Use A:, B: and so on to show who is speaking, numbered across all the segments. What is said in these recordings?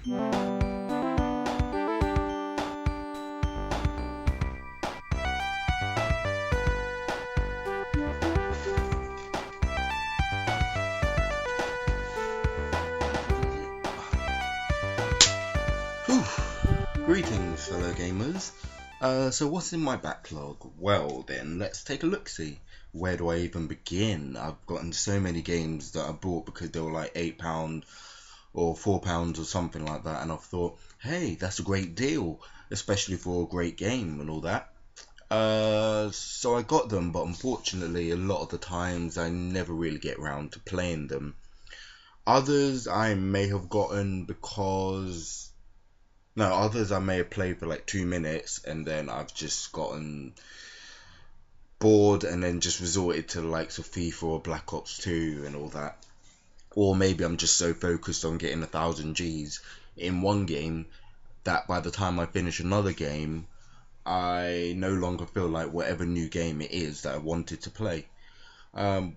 A: Whew. Greetings, fellow gamers. So what's in my backlog? Well then, let's take a look-see. Where do I even begin? I've gotten so many games that I bought because they were like £8 or £4 or something like that, and I've thought, hey, that's a great deal, especially for a great game and all that. So I got them, but unfortunately a lot of the times I never really get around to playing them. Others I may have gotten because others I may have played for like 2 minutes and then I've just gotten bored and then just resorted to the likes of FIFA or Black Ops 2 and all that. Or maybe I'm just so focused on getting 1000 Gs in one game that by the time I finish another game, I no longer feel like whatever new game it is that I wanted to play. I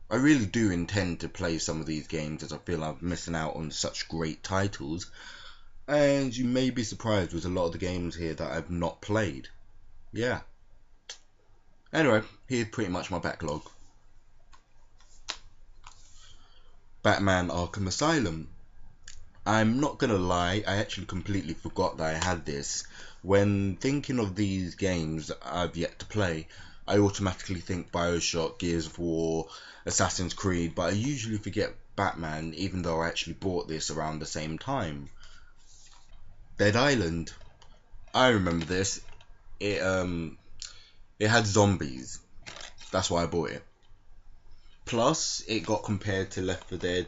A: really do intend to play some of these games as I feel I'm missing out on such great titles. And you may be surprised with a lot of the games here that I've not played. Yeah. Anyway, here's pretty much my backlog. Batman Arkham Asylum. I'm not gonna lie, I actually completely forgot that I had this. When thinking of these games I've yet to play, I automatically think Bioshock, Gears of War, Assassin's Creed, but I usually forget Batman even though I actually bought this around the same time. Dead Island. I remember this. It had zombies. That's why I bought it. Plus, it got compared to Left 4 Dead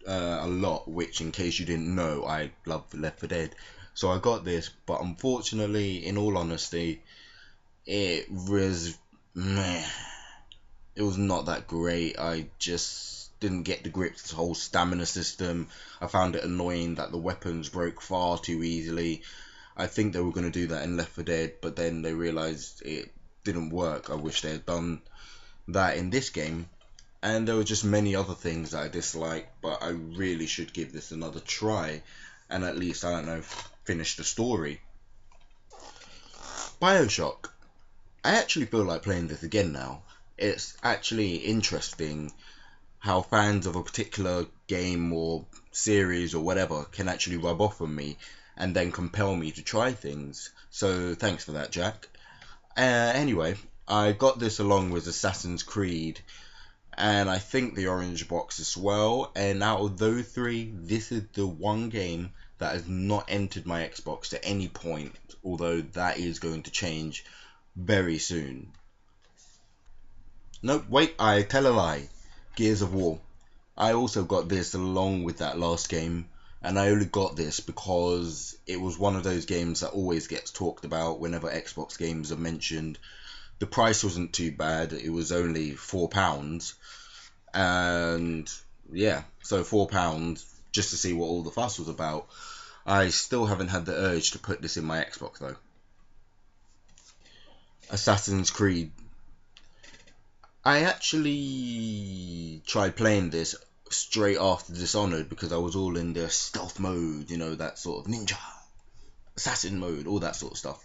A: a lot, which, in case you didn't know, I love Left 4 Dead. So I got this, but unfortunately, in all honesty, it was meh. It was not that great. I just didn't get the grip to the whole stamina system. I found it annoying that the weapons broke far too easily. I think they were going to do that in Left 4 Dead, but then they realised it didn't work. I wish they had done that in this game. And there were just many other things that I disliked, but I really should give this another try and at least, I don't know, finish the story. Bioshock. I actually feel like playing this again now. It's actually interesting how fans of a particular game or series or whatever can actually rub off on me and then compel me to try things. So thanks for that, Jack. Anyway, I got this along with Assassin's Creed and I think the Orange Box as well, and out of those three, this is the one game that has not entered my Xbox at any point, although that is going to change very soon. Nope, wait, I tell a lie. Gears of War. I also got this along with that last game, and I only got this because it was one of those games that always gets talked about whenever Xbox games are mentioned. The price wasn't too bad, it was only £4, and yeah, so £4 just to see what all the fuss was about. I still haven't had the urge to put this in my Xbox though. Assassin's Creed. I actually tried playing this straight after Dishonored because I was all in the stealth mode, you know, that sort of ninja, assassin mode, all that sort of stuff.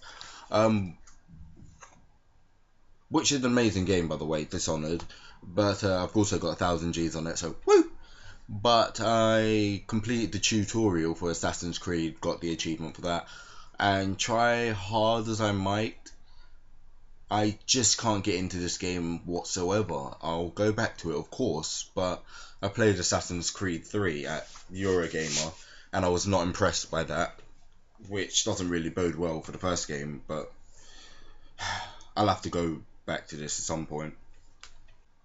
A: Which is an amazing game, by the way, Dishonored. But I've also got 1000 Gs on it, so woo! But I completed the tutorial for Assassin's Creed, got the achievement for that, and try hard as I might, I just can't get into this game whatsoever. I'll go back to it, of course, but I played Assassin's Creed 3 at Eurogamer, and I was not impressed by that, which doesn't really bode well for the first game, but I'll have to go back to this at some point.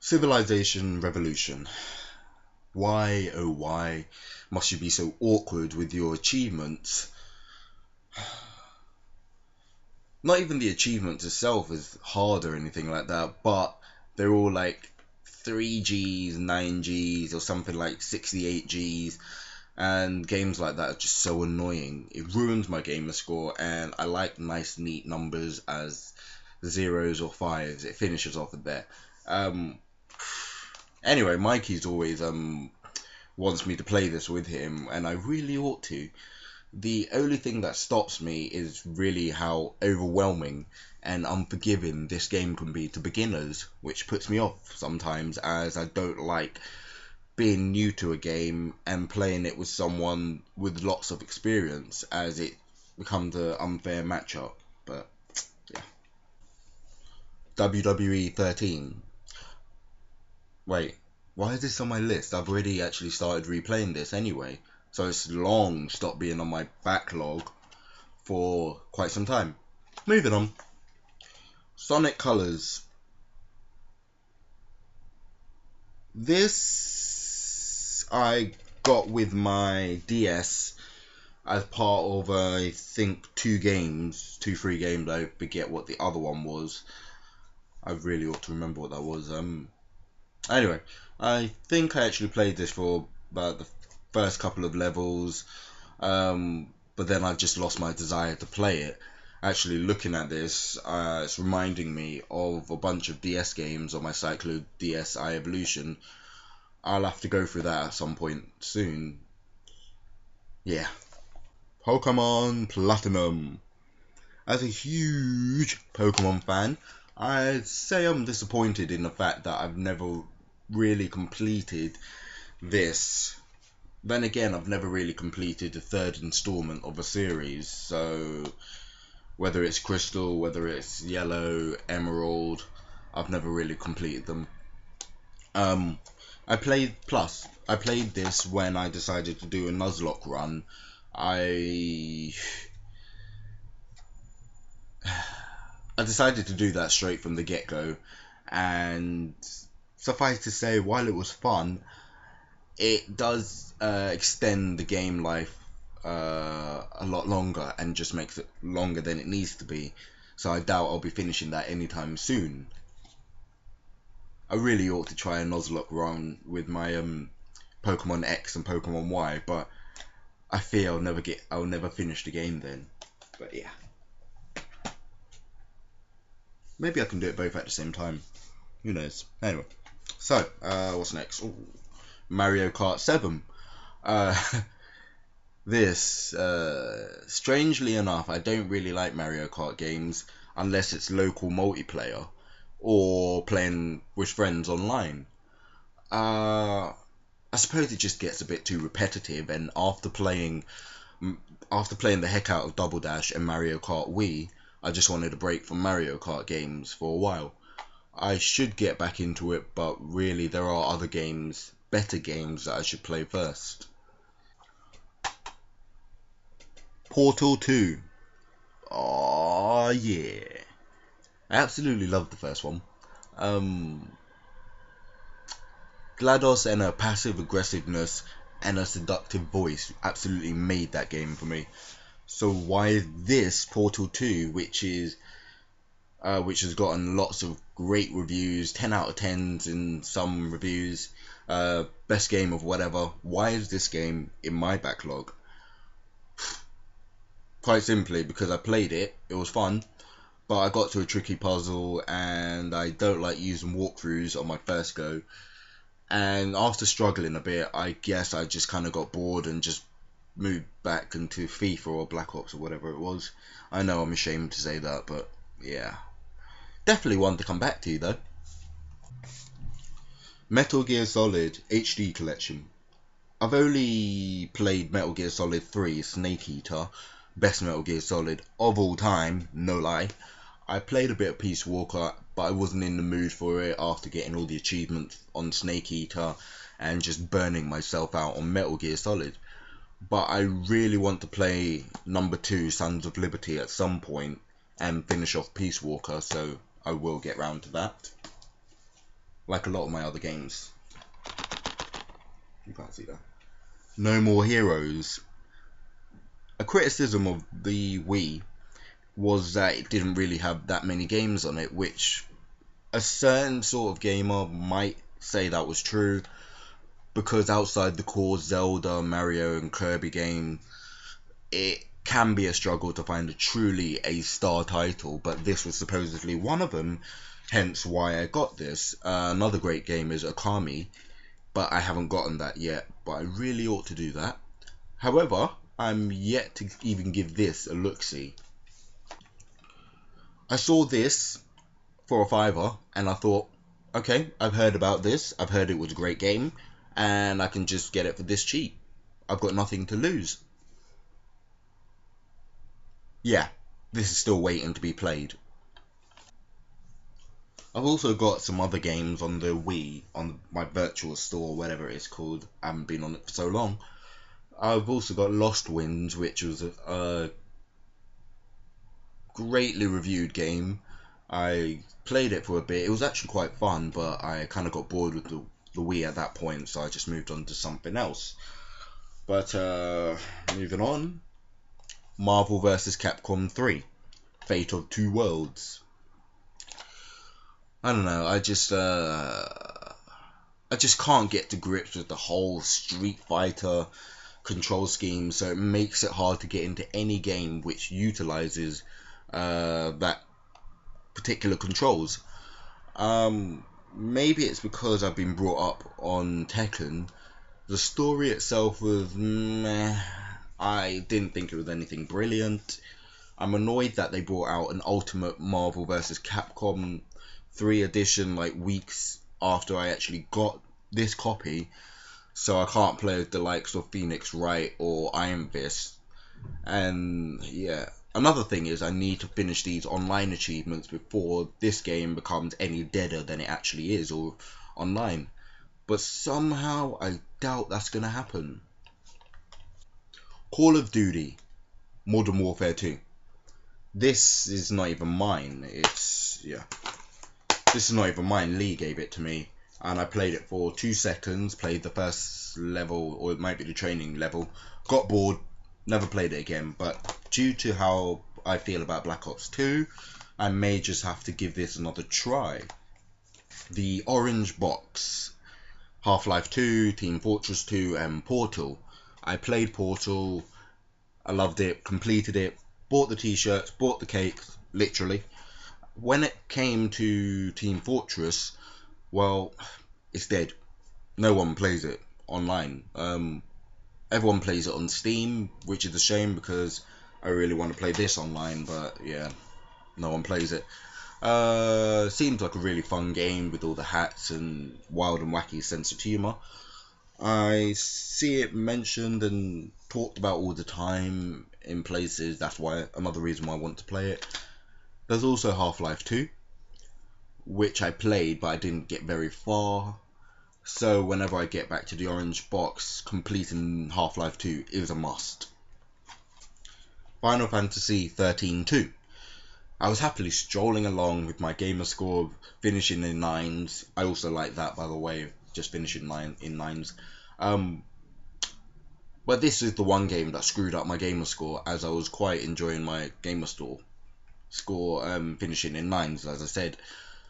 A: Civilization Revolution. Why, oh why, must you be so awkward with your achievements? Not even the achievement itself is hard or anything like that, but they're all like 3 Gs, 9 Gs, or something like 68 Gs, and games like that are just so annoying. It ruins my gamer score, and I like nice, neat numbers as zeros or fives. It finishes off at there. Anyway, Mikey's always wants me to play this with him, and I really ought to. The only thing that stops me is really how overwhelming and unforgiving this game can be to beginners, which puts me off sometimes, as I don't like being new to a game and playing it with someone with lots of experience, as it becomes an unfair matchup. But yeah. WWE 13. Wait, why is this on my list? I've already actually started replaying this anyway, so it's long stopped being on my backlog for quite some time. Moving on. Sonic Colors. This I got with my DS as part of I think two free games. I forget what the other one was. I really ought to remember what that was. Anyway, I think I actually played this for about the first couple of levels, but then I just lost my desire to play it. Actually, looking at this, it's reminding me of a bunch of DS games on my Cyclo DS Evolution. I'll have to go through that at some point soon. Yeah. Pokemon Platinum. As a huge Pokemon fan, I'd say I'm disappointed in the fact that I've never really completed this. Then again, I've never really completed the third installment of a series, so whether it's Crystal, whether it's Yellow, Emerald, I've never really completed them. Um, I played this when I decided to do a Nuzlocke run. I I decided to do that straight from the get-go, and suffice to say, while it was fun, it does extend the game life a lot longer and just makes it longer than it needs to be. So I doubt I'll be finishing that anytime soon. I really ought to try a Nuzlocke run with my Pokemon X and Pokemon Y, but I fear I'll never finish the game then. But yeah, maybe I can do it both at the same time. Who knows? Anyway, so what's next? Ooh, Mario Kart 7. Uh, strangely enough, I don't really like Mario Kart games unless it's local multiplayer or playing with friends online. Uh, I suppose it just gets a bit too repetitive, and after playing the heck out of Double Dash and Mario Kart Wii, I just wanted a break from Mario Kart games for a while. I should get back into it, but really there are other games, better games that I should play first. Portal 2. Oh yeah. I absolutely loved the first one. Um, GLaDOS and her passive aggressiveness and her seductive voice absolutely made that game for me. So why this Portal 2, which has gotten lots of great reviews, 10 out of 10s in some reviews, best game of whatever. Why is this game in my backlog? Quite simply because I played it, it was fun, but I got to a tricky puzzle and I don't like using walkthroughs on my first go. And after struggling a bit, I guess I just kind of got bored and just moved back into FIFA or Black Ops or whatever it was. I know I'm ashamed to say that, but yeah. Definitely one to come back to though. Metal Gear Solid HD Collection. I've only played Metal Gear Solid 3 Snake Eater, best Metal Gear Solid of all time, no lie. I played a bit of Peace Walker, but I wasn't in the mood for it after getting all the achievements on Snake Eater and just burning myself out on Metal Gear Solid. But I really want to play number 2 Sons of Liberty at some point and finish off Peace Walker, so I will get round to that. Like a lot of my other games. You can't see that. No More Heroes. A criticism of the Wii was that it didn't really have that many games on it, which a certain sort of gamer might say that was true, because outside the core Zelda, Mario and Kirby game, it can be a struggle to find a truly A-star title, but this was supposedly one of them, hence why I got this. Another great game is Arkyam, but I haven't gotten that yet, but I really ought to do that. However, I'm yet to even give this a look-see. I saw this for a fiver and I thought, okay, I've heard about this, I've heard it was a great game, and I can just get it for this cheap. I've got nothing to lose. Yeah, this is still waiting to be played. I've also got some other games on the Wii, on my virtual store, whatever it's called. I haven't been on it for so long. I've also got Lost Winds, which was a greatly reviewed game. I played it for a bit. It was actually quite fun, but I kind of got bored with the Wii at that point, so I just moved on to something else. But moving on, Marvel vs. Capcom 3, Fate of Two Worlds. I don't know. I just can't get to grips with the whole Street Fighter control scheme, so it makes it hard to get into any game which utilizes that particular controls. Maybe it's because I've been brought up on Tekken. The story itself was meh. I didn't think it was anything brilliant. I'm annoyed that they brought out an Ultimate Marvel vs. Capcom 3 edition like weeks after I actually got this copy, so I can't play with the likes of Phoenix Wright or Iron Fist. And yeah, another thing is I need to finish these online achievements before this game becomes any deader than it actually is or online. But somehow I doubt that's gonna happen. Call of Duty Modern Warfare 2. This is not even mine. This is not even mine. Lee gave it to me, and I played it for 2 seconds. Played the first level, or it might be the training level. Got bored. Never played it again. But due to how I feel about Black Ops 2, I may just have to give this another try. The Orange Box, Half-Life 2, Team Fortress 2, and Portal. I played Portal. I loved it. Completed it. Bought the t-shirts. Bought the cakes. Literally. When it came to Team Fortress, well, it's dead. No one plays it online. Everyone plays it on Steam, which is a shame because I really want to play this online, but yeah, no one plays it. Seems like a really fun game with all the hats and wild and wacky sense of humour. I see it mentioned and talked about all the time in places. That's why another reason why I want to play it. There's also Half-Life 2, which I played but I didn't get very far. So whenever I get back to the Orange Box, completing Half-Life 2 is a must. Final Fantasy 13-2. I was happily strolling along with my gamer score finishing in nines. I also like that, by the way, just finishing in nines. But this is the one game that screwed up my gamer score, as I was quite enjoying my gamer score finishing in nines, as I said.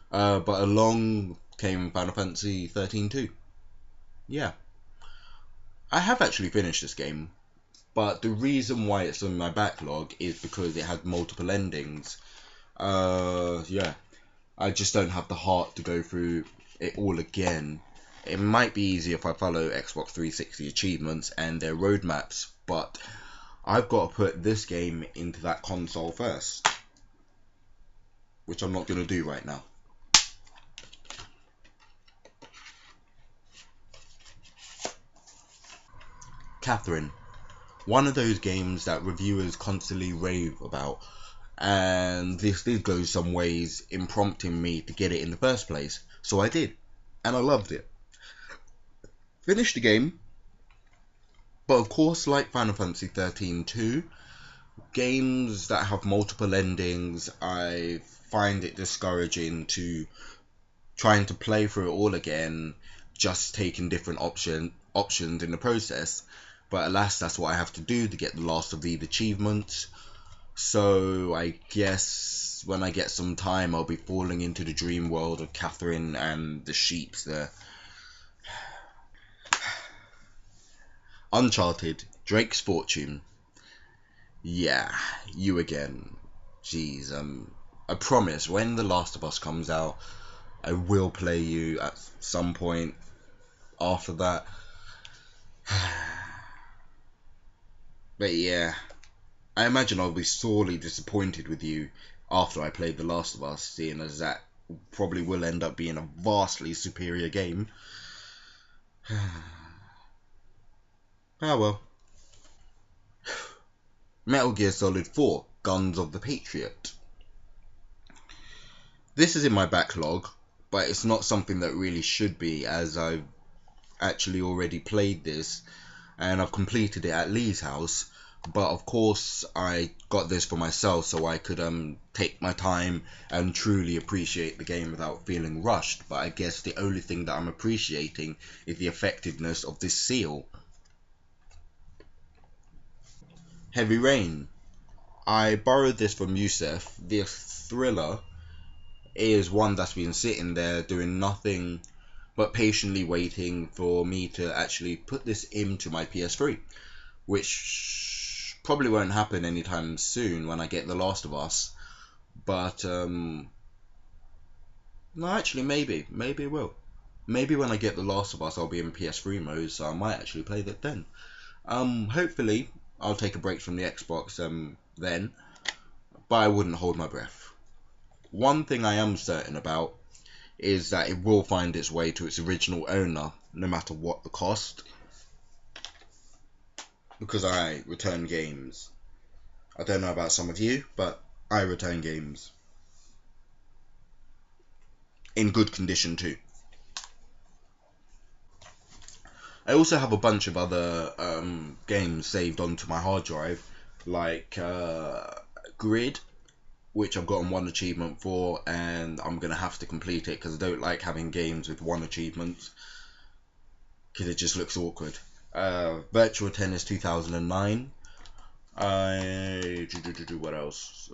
A: But along came Final Fantasy 13-2. Yeah, I have actually finished this game, but the reason why it's on my backlog is because it had multiple endings. Yeah, I just don't have the heart to go through it all again. It might be easier if I follow Xbox 360 achievements and their roadmaps, but I've got to put this game into that console first, which I'm not going to do right now. Catherine. One of those games that reviewers constantly rave about, and this did go some ways in prompting me to get it in the first place. So I did, and I loved it. Finished the game, but of course, like Final Fantasy 13-2, games that have multiple endings, I find it discouraging to trying to play through it all again, just taking different options in the process. But alas, that's what I have to do to get the last of these achievements. So I guess when I get some time, I'll be falling into the dream world of Catherine and the sheeps there. Uncharted, Drake's Fortune. Yeah, you again. Jeez, I promise when The Last of Us comes out, I will play you at some point. after that. But yeah, I imagine I'll be sorely disappointed with you after I played The Last of Us, seeing as that probably will end up being a vastly superior game. Ah well. Metal Gear Solid 4, Guns of the Patriot. This is in my backlog, but it's not something that really should be, as I've actually already played this and I've completed it at Lee's house. But of course I got this for myself so I could take my time and truly appreciate the game without feeling rushed. But I guess the only thing that I'm appreciating is the effectiveness of this seal. Heavy Rain. I borrowed this from Youssef. The thriller is one that's been sitting there doing nothing but patiently waiting for me to actually put this into my PS3, which probably won't happen anytime soon when I get The Last of Us. But no, actually, maybe it will. Maybe when I get The Last of Us, I'll be in PS3 mode, so I might actually play that then. Hopefully, I'll take a break from the Xbox then, but I wouldn't hold my breath. One thing I am certain about is that it will find its way to its original owner, no matter what the cost. Because I return games. I don't know about some of you, but I return games. In good condition too. I also have a bunch of other games saved onto my hard drive, like Grid, which I've gotten one achievement for, and I'm going to have to complete it because I don't like having games with one achievement because it just looks awkward. Virtual Tennis 2009. What else?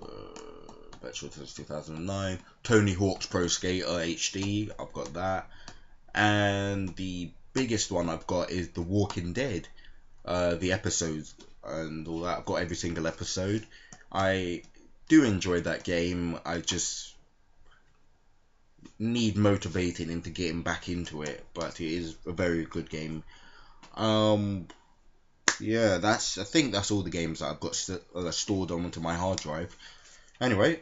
A: Virtual Tennis 2009. Tony Hawk's Pro Skater HD. I've got that. And the biggest one I've got is The Walking Dead. The episodes and all that. I've got every single episode. I do enjoy that game. I just need motivating into getting back into it, but it is a very good game. Yeah, I think that's all the games that I've got stored onto my hard drive. Anyway,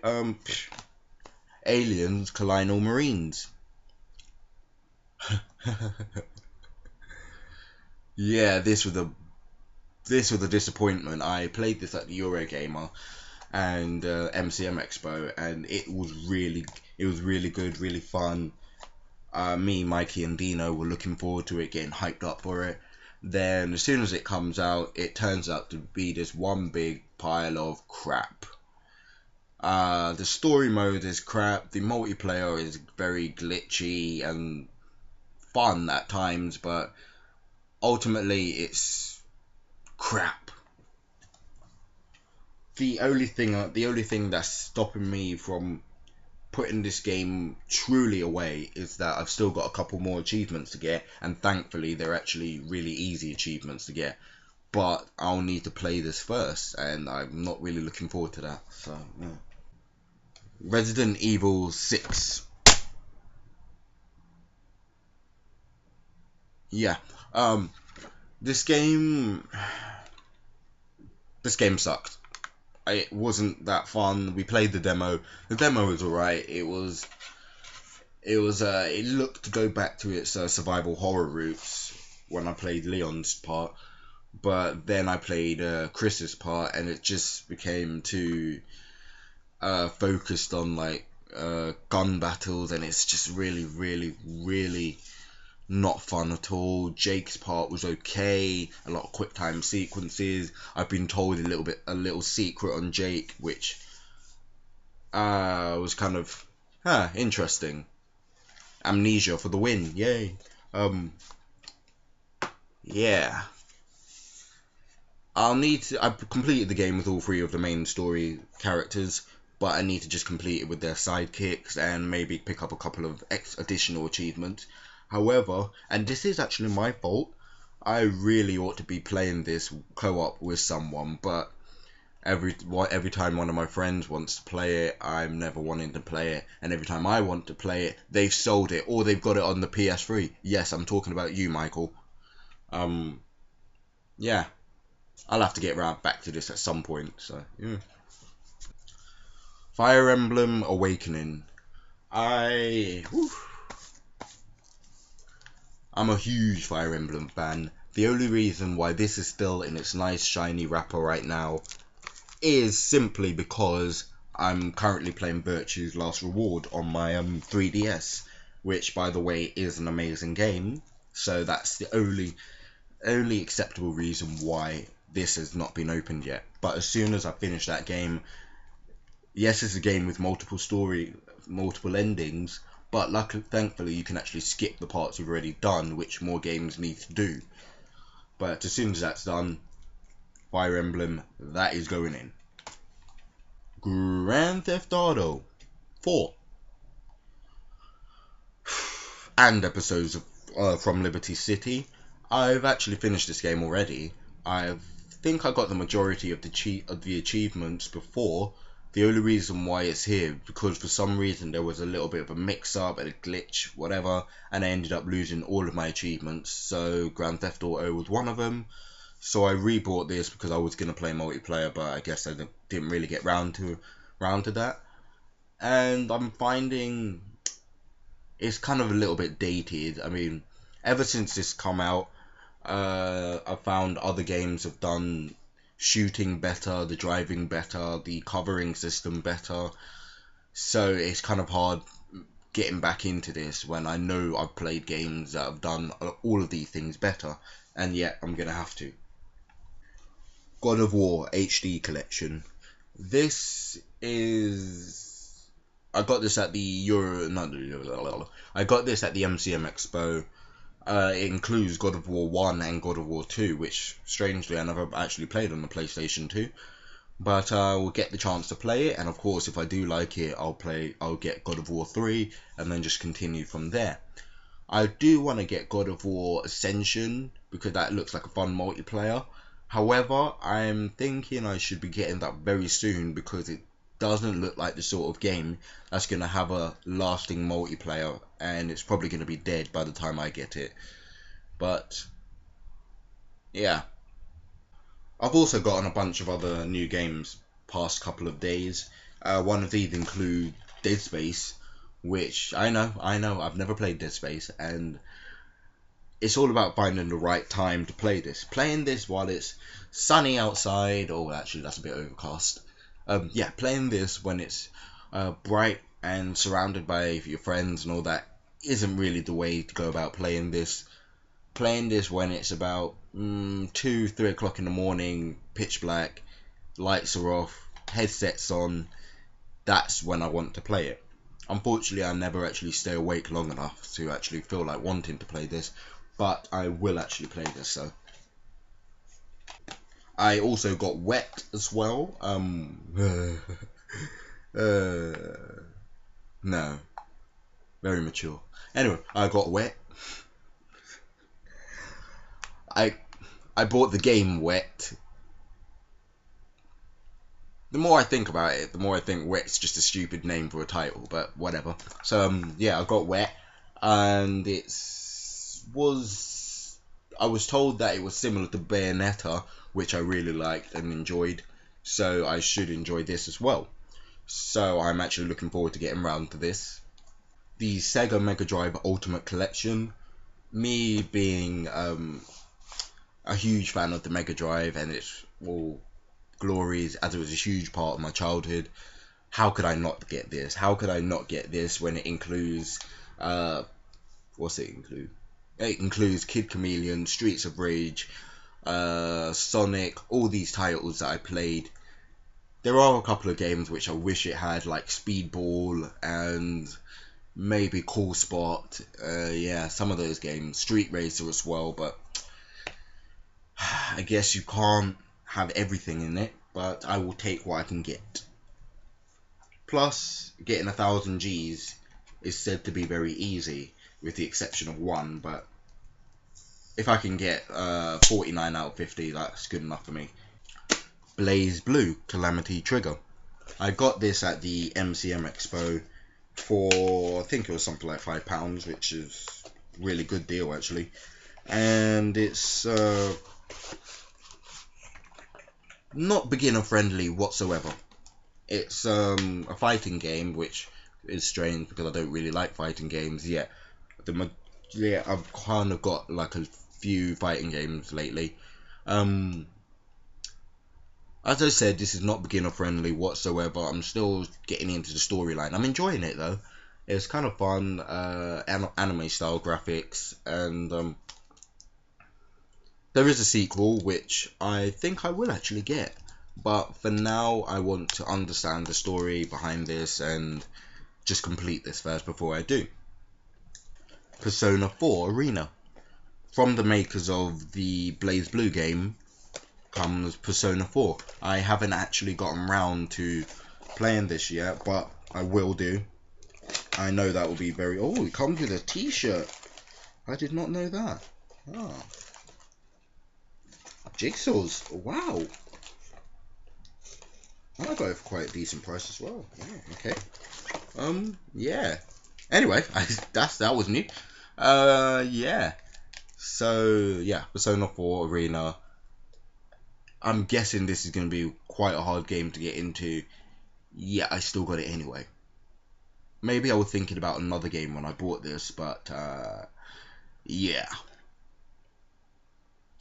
A: Aliens, Colonial Marines. Yeah, this was a disappointment. I played this at the Eurogamer and MCM Expo, and it was really good, really fun. Me, Mikey, and Dino were looking forward to it, getting hyped up for it. Then, as soon as it comes out, it turns out to be this one big pile of crap. The story mode is crap. The multiplayer is very glitchy and fun at times, but ultimately it's crap. The only thing that's stopping me from putting this game truly away is that I've still got a couple more achievements to get, and thankfully they're actually really easy achievements to get. But I'll need to play this first, and I'm not really looking forward to that. So yeah. Resident Evil 6. Yeah. This game sucked. It wasn't that fun. We played the demo. The demo was alright. It looked to go back to its survival horror roots when I played Leon's part, but then I played Chris's part, and it just became too focused on like gun battles, and it's just really not fun at all. Jake's part was okay, a lot of quick time sequences. I've been told a little secret on Jake, which was kind of interesting. Amnesia for the win, yay. Yeah. I've completed the game with all three of the main story characters, but I need to just complete it with their sidekicks and maybe pick up a couple of additional achievements. However, and this is actually my fault, I really ought to be playing this co-op with someone, but Every time one of my friends wants to play it, I'm never wanting to play it, and every time I want to play it, they've sold it or they've got it on the PS3. Yes, I'm talking about you, Michael. Yeah, I'll have to get round back to this at some point. So yeah. Fire Emblem Awakening. Whew, I'm a huge Fire Emblem fan. The only reason why this is still in its nice shiny wrapper right now is simply because I'm currently playing Virtue's Last Reward on my 3DS, which by the way is an amazing game. So that's the only acceptable reason why this has not been opened yet. But as soon as I finish that game, yes, it's a game with multiple endings, but thankfully you can actually skip the parts you've already done, which more games need to do. But as soon as that's done, Fire Emblem, that is going in. Grand Theft Auto 4 and episodes of from Liberty City. I've actually finished this game already. I think I got the majority of the achievements before. The only reason why it's here because for some reason there was a little bit of a mix-up, a glitch, whatever, and I ended up losing all of my achievements. So Grand Theft Auto was one of them. So I rebought this because I was gonna play multiplayer, but I guess I didn't really get round to that. And I'm finding it's kind of a little bit dated. I mean, ever since this come out, I found other games have done shooting better, the driving better, the covering system better. So it's kind of hard getting back into this when I know I've played games that have done all of these things better, and yet I'm gonna have to. God of War HD Collection. This is I got this at the I got this at the MCM Expo. It includes God of War 1 and God of War 2, which strangely I never actually played on the PlayStation 2. But I will get the chance to play it, and of course if I do like it, I'll get God of War 3 and then just continue from there. I do want to get God of War Ascension because that looks like a fun multiplayer. However, I'm thinking I should be getting that very soon because it doesn't look like the sort of game that's going to have a lasting multiplayer, and it's probably going to be dead by the time I get it. But yeah, I've also gotten a bunch of other new games past couple of days. One of these include Dead Space, which I know, I've never played Dead Space, and it's all about finding the right time to play this. Playing this while it's sunny outside, oh actually that's a bit overcast. Yeah, playing this when it's bright and surrounded by your friends and all that isn't really the way to go about playing this. Playing this when it's about 2, 3 o'clock in the morning, pitch black, lights are off, headsets on, that's when I want to play it. Unfortunately, I never actually stay awake long enough to actually feel like wanting to play this, but I will actually play this, so. I also got wet as well. No, very mature. Anyway, I got wet. I bought the game Wet. The more I think about it, the more I think Wet's just a stupid name for a title, but whatever. So yeah, I got Wet, and I was told that it was similar to Bayonetta, which I really liked and enjoyed, so I should enjoy this as well. So I'm actually looking forward to getting around to this. The Sega Mega Drive Ultimate Collection. Me being a huge fan of the Mega Drive and its all glories, as it was a huge part of my childhood, how could I not get this? How could I not get this when it includes what's it include? It includes Kid Chameleon, Streets of Rage, Sonic, all these titles that I played. There are a couple of games which I wish it had, like Speedball and maybe Cool Spot. Yeah, some of those games. Street Racer as well, but I guess you can't have everything in it, but I will take what I can get. Plus, getting 1000 Gs is said to be very easy, with the exception of one, but if I can get 49 out of 50, that's good enough for me. BlazBlue Calamity Trigger. I got this at the MCM Expo for, I think it was something like £5, which is really good deal actually. And it's not beginner friendly whatsoever. It's a fighting game, which is strange because I don't really like fighting games yet. Yeah, I've kind of got like a few fighting games lately. As I said, this is not beginner friendly whatsoever. I'm still getting into the storyline. I'm enjoying it though. It's kind of fun, anime style graphics, and there is a sequel which I think I will actually get. But for now, I want to understand the story behind this and just complete this first before I do. Persona 4 Arena. From the makers of the BlazBlue game comes Persona 4. I haven't actually gotten round to playing this yet, but I will do. I know that will be very... Oh, it comes with a t-shirt. I did not know that. Ah. Jigsaws. Wow. I got it for quite a decent price as well. Yeah, okay. Yeah. Anyway, that was new. Yeah. So, yeah, Persona 4 Arena. I'm guessing this is going to be quite a hard game to get into. Yeah, I still got it anyway. Maybe I was thinking about another game when I bought this, but, yeah.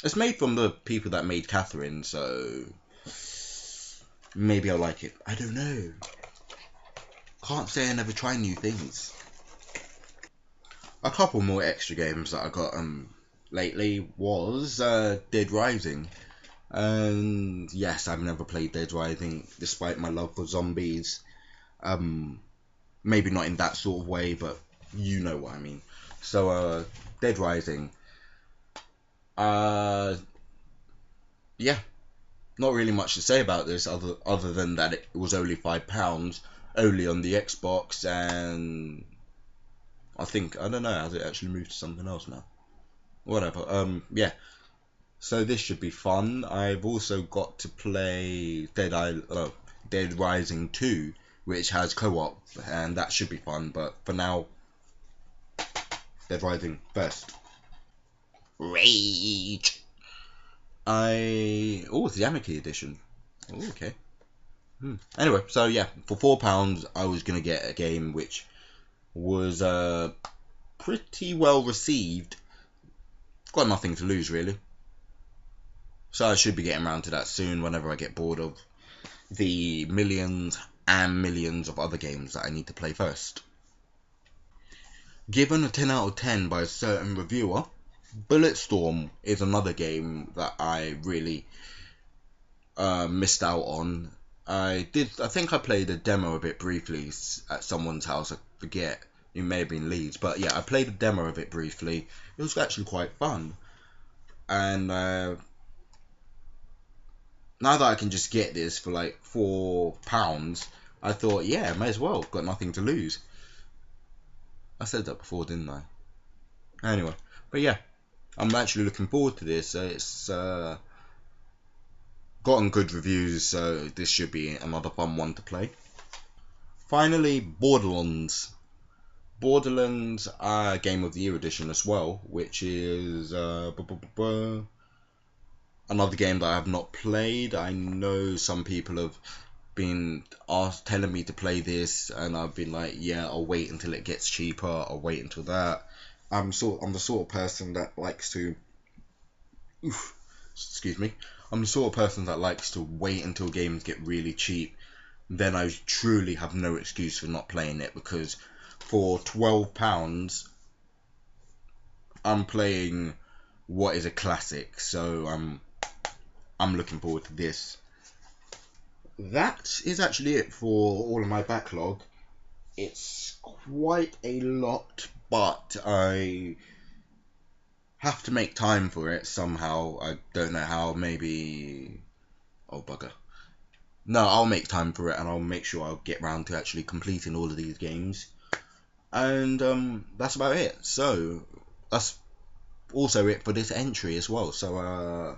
A: It's made from the people that made Catherine, so maybe I'll like it. I don't know. Can't say I never try new things. A couple more extra games that I got lately was Dead Rising. And yes, I've never played Dead Rising despite my love for zombies. Maybe not in that sort of way, but you know what I mean. So Dead Rising. Yeah, not really much to say about this other than that it was only £5, only on the Xbox, and I don't know, has it actually moved to something else now? Whatever. Yeah. So this should be fun. I've also got to play Dead Rising 2, which has co-op, and that should be fun. But for now, Dead Rising first. Rage. It's the Amity edition. Oh, okay. Anyway, so yeah, for £4, I was gonna get a game which was pretty well received. Got nothing to lose really. So I should be getting around to that soon whenever I get bored of the millions and millions of other games that I need to play first. Given a 10 out of 10 by a certain reviewer, Bulletstorm is another game that I really missed out on. I think I played a demo of it briefly at someone's house. I forget. It may have been Leeds. But yeah, I played a demo of it briefly. It was actually quite fun. And now that I can just get this for like £4, I thought, yeah, may as well. Got nothing to lose. I said that before, didn't I? Anyway, but yeah, I'm actually looking forward to this. It's gotten good reviews, so this should be another fun one to play. Finally, Borderlands. Borderlands Game of the Year edition as well, which is another game that I have not played. I know some people have been telling me to play this, and I've been like, yeah, I'll wait until it gets cheaper. I'll wait until that. I'm the sort of person that likes to. Excuse me. I'm the sort of person that likes to wait until games get really cheap. Then I truly have no excuse for not playing it, because for £12, I'm playing what is a classic. So I'm looking forward to this. That is actually it for all of my backlog. It's quite a lot, but I have to make time for it somehow. I don't know how. Maybe... Oh, bugger. No, I'll make time for it, and I'll make sure I'll get round to actually completing all of these games. And that's about it. So that's also it for this entry as well. So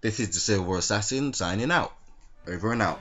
A: This is the Silver Assassin signing out. Over and out.